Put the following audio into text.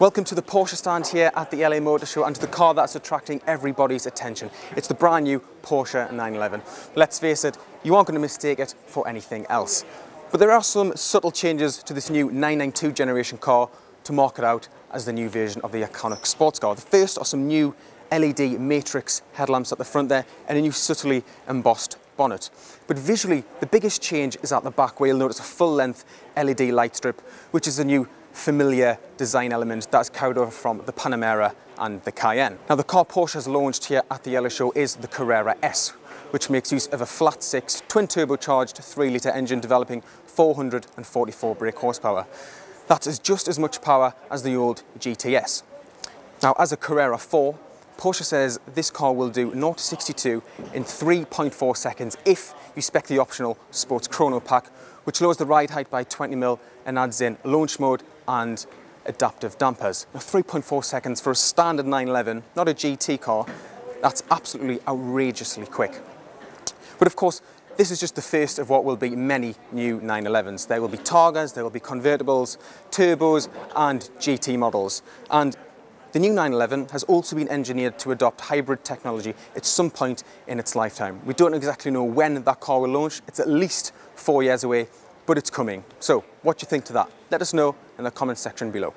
Welcome to the Porsche stand here at the LA Motor Show and to the car that's attracting everybody's attention. It's the brand new Porsche 911. Let's face it, you aren't going to mistake it for anything else. But there are some subtle changes to this new 992 generation car to mark it out as the new version of the iconic sports car. The first are some new LED matrix headlamps at the front there and a new subtly embossed bonnet. But visually, the biggest change is at the back, where you'll notice a full-length LED light strip, which is a new familiar design element that's carried over from the Panamera and the Cayenne. Now, the car Porsche has launched here at the LA Show is the Carrera S, which makes use of a flat-six twin-turbocharged 3-litre engine developing 444 brake horsepower. That's just as much power as the old GTS. Now, as a Carrera 4, Porsche says this car will do 0 to 62 in 3.4 seconds if you spec the optional Sports Chrono Pack, which lowers the ride height by 20mm and adds in launch mode and adaptive dampers. Now, 3.4 seconds for a standard 911, not a GT car, that's absolutely outrageously quick. But of course, this is just the first of what will be many new 911s. There will be Targas, there will be convertibles, turbos and GT models. And the new 911 has also been engineered to adopt hybrid technology at some point in its lifetime. We don't exactly know when that car will launch. It's at least 4 years away, but it's coming. So what do you think to that? Let us know in the comment section below.